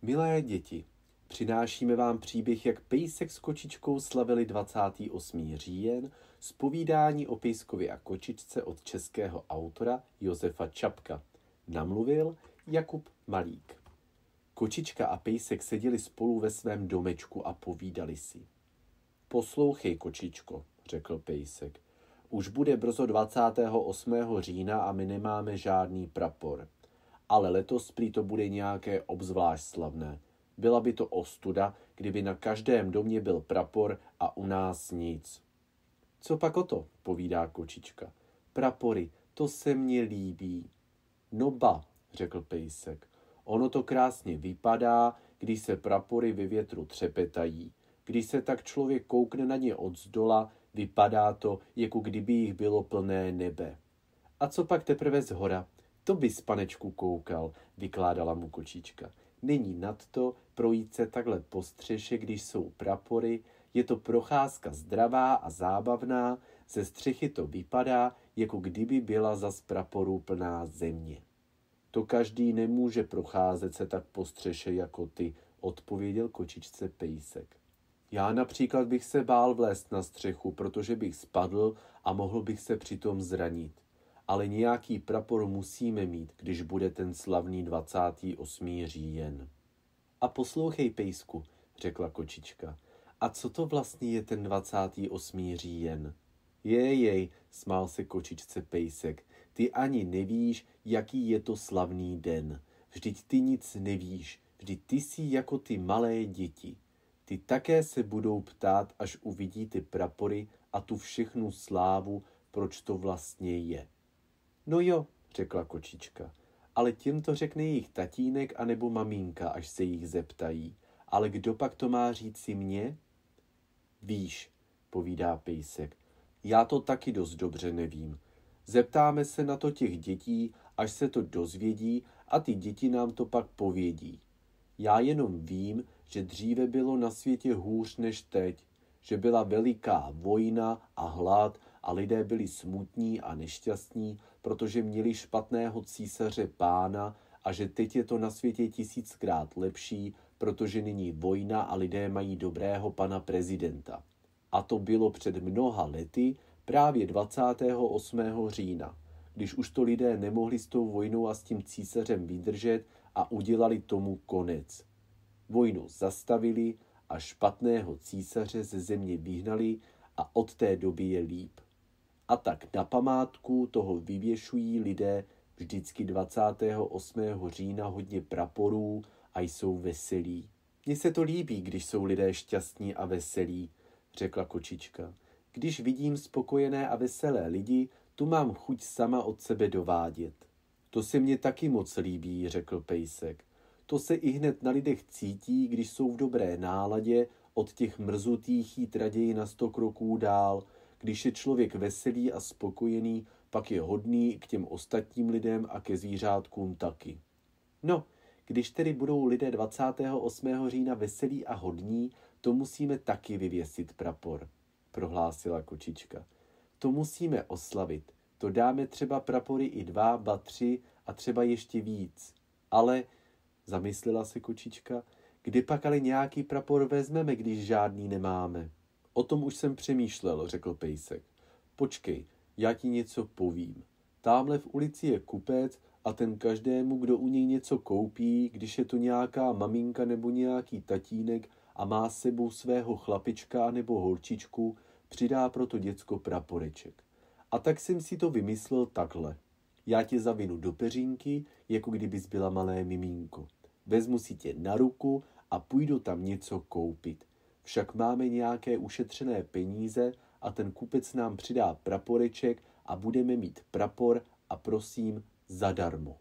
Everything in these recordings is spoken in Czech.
Milé děti, přinášíme vám příběh, jak pejsek s kočičkou slavili 28. říjen z povídání o pejskovi a kočičce od českého autora Josefa Čapka. Namluvil Jakub Malík. Kočička a pejsek seděli spolu ve svém domečku a povídali si. Poslouchej, kočičko, řekl pejsek. Už bude brzo 28. října a my nemáme žádný prapor. Ale letos prý to bude nějaké obzvlášť slavné. Byla by to ostuda, kdyby na každém domě byl prapor a u nás nic. Co pak o to, povídá kočička. Prapory, to se mně líbí. No ba, řekl pejsek. Ono to krásně vypadá, když se prapory ve větru třepetají. Když se tak člověk koukne na ně odzdola, vypadá to, jako kdyby jich bylo plné nebe. A co pak teprve zhora? To bys, panečku, koukal, vykládala mu kočička. Není nadto projít se takhle po střeše, když jsou prapory, je to procházka zdravá a zábavná, ze střechy to vypadá, jako kdyby byla zas praporů plná země. To každý nemůže procházet se tak po střeše jako ty, odpověděl kočičce pejsek. Já například bych se bál vlézt na střechu, protože bych spadl a mohl bych se přitom zranit. Ale nějaký prapor musíme mít, když bude ten slavný 28. říjen. A poslouchej, pejsku, řekla kočička. A co to vlastně je ten 28. říjen? Jej, smál se kočičce pejsek. Ty ani nevíš, jaký je to slavný den. Vždyť ty nic nevíš, vždyť ty jsi jako ty malé děti. Ty také se budou ptát, až uvidí ty prapory a tu všechnu slávu, proč to vlastně je. No jo, řekla kočička, ale těm to řekne jejich tatínek anebo maminka, až se jich zeptají. Ale kdo pak to má říci mně? Víš, povídá pejsek, já to taky dost dobře nevím. Zeptáme se na to těch dětí, až se to dozvědí a ty děti nám to pak povědí. Já jenom vím, že dříve bylo na světě hůř než teď, že byla veliká vojna a hlad a lidé byli smutní a nešťastní, protože měli špatného císaře pána a že teď je to na světě 1000krát lepší, protože nyní vojna a lidé mají dobrého pana prezidenta. A to bylo před mnoha lety, právě 28. října, když už to lidé nemohli s tou vojnou a s tím císařem vydržet a udělali tomu konec. Vojnu zastavili a špatného císaře ze země vyhnali a od té doby je líp. A tak na památku toho vyvěšují lidé vždycky 28. října hodně praporů a jsou veselí. Mně se to líbí, když jsou lidé šťastní a veselí, řekla kočička. Když vidím spokojené a veselé lidi, tu mám chuť sama od sebe dovádět. To se mně taky moc líbí, řekl pejsek. To se i hned na lidech cítí, když jsou v dobré náladě, od těch mrzutých jít raději na 100 kroků dál. Když je člověk veselý a spokojený, pak je hodný k těm ostatním lidem a ke zvířátkům taky. No, když tedy budou lidé 28. října veselí a hodní, to musíme taky vyvěsit prapor, prohlásila kočička. To musíme oslavit. To dáme třeba prapory i 2, ba 3 a třeba ještě víc. Ale, zamyslela se kočička, kdy pak ale nějaký prapor vezmeme, když žádný nemáme? O tom už jsem přemýšlel, řekl pejsek. Počkej, já ti něco povím. Támhle v ulici je kupec a ten každému, kdo u něj něco koupí, když je to nějaká maminka nebo nějaký tatínek a má s sebou svého chlapička nebo holčičku, přidá pro to děcko praporeček. A tak jsem si to vymyslel takhle. Já tě zavinu do peřínky, jako kdybys byla malé mimínko. Vezmu si tě na ruku a půjdu tam něco koupit. Však máme nějaké ušetřené peníze a ten kupec nám přidá praporeček a budeme mít prapor a prosím zadarmo.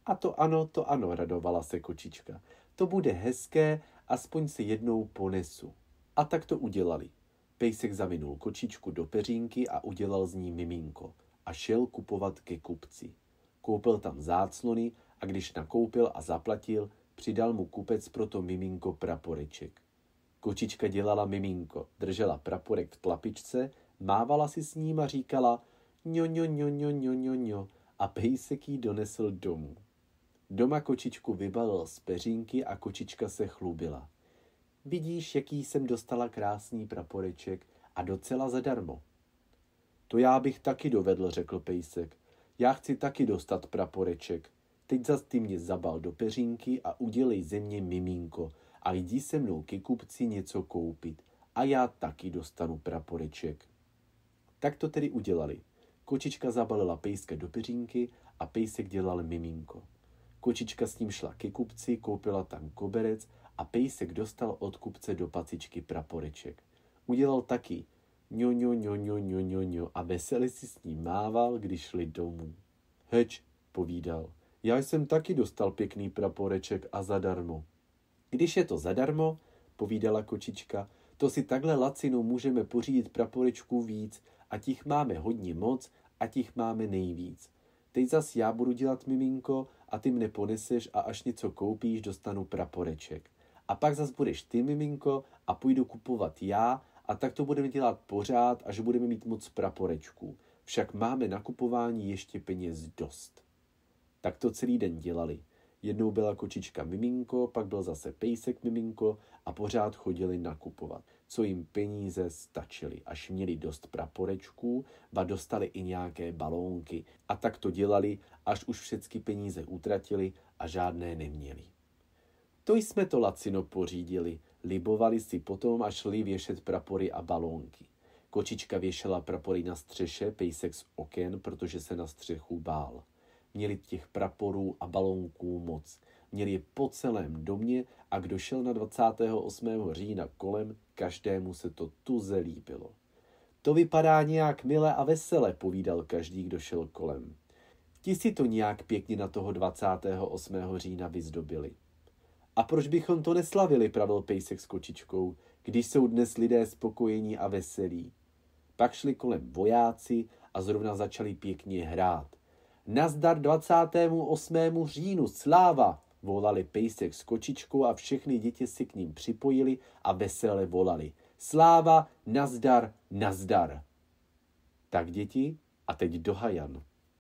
A to ano, radovala se kočička. To bude hezké, aspoň se jednou ponesu. A tak to udělali. Pejsek zavinul kočičku do peřínky a udělal z ní miminko a šel kupovat ke kupci. Koupil tam záclony a když nakoupil a zaplatil, přidal mu kupec pro to miminko praporeček. Kočička dělala miminko, držela praporek v tlapičce, mávala si s ním a říkala ňo a pejsek jí donesl domů. Doma kočičku vybalil z peřínky a kočička se chlubila. Vidíš, jaký jsem dostala krásný praporeček a docela zadarmo. To já bych taky dovedl, řekl pejsek. Já chci taky dostat praporeček. Teď zas ty mě zabal do peřínky a udělej ze mě miminko a jdi se mnou ke kupci něco koupit a já taky dostanu praporeček. Tak to tedy udělali. Kočička zabalila pejska do peřínky a pejsek dělal miminko. Kočička s ním šla ke kupci, koupila tam koberec a pejsek dostal od kupce do pacičky praporeček. Udělal taky ňo, ňo, ňo, ňo, ňo, ňo, ňo a vesele si s ním mával, když šli domů. Heč, povídal, já jsem taky dostal pěkný praporeček a zadarmo. Když je to zadarmo, povídala kočička, to si takhle lacino můžeme pořídit praporečků víc, ať jich máme hodně moc, ať jich máme nejvíc. Teď zas já budu dělat miminko a ty mne poneseš a až něco koupíš, dostanu praporeček. A pak zas budeš ty miminko a půjdu kupovat já a tak to budeme dělat pořád, až budeme mít moc praporečků. Však máme na kupování ještě peněz dost. Tak to celý den dělali. Jednou byla kočička miminko, pak byl zase pejsek miminko a pořád chodili nakupovat, co jim peníze stačily, až měli dost praporečků, ba dostali i nějaké balónky. A tak to dělali, až už všechny peníze utratili a žádné neměli. To jsme to lacino pořídili, libovali si potom a šli věšet prapory a balónky. Kočička věšela prapory na střeše, pejsek z oken, protože se na střechu bál. Měli těch praporů a balónků moc. Měli je po celém domě a kdo šel na 28. října kolem, každému se to tuze líbilo. To vypadá nějak milé a veselé, povídal každý, kdo šel kolem. Ti si to nějak pěkně na toho 28. října vyzdobili. A proč bychom to neslavili, pravil pejsek s kočičkou, když jsou dnes lidé spokojení a veselí. Pak šli kolem vojáci a zrovna začali pěkně hrát. Nazdar 28. říjnu, sláva, volali pejsek s kočičkou a všechny děti si k ním připojili a vesele volali. Sláva, nazdar, nazdar. Tak děti, a teď do hajan.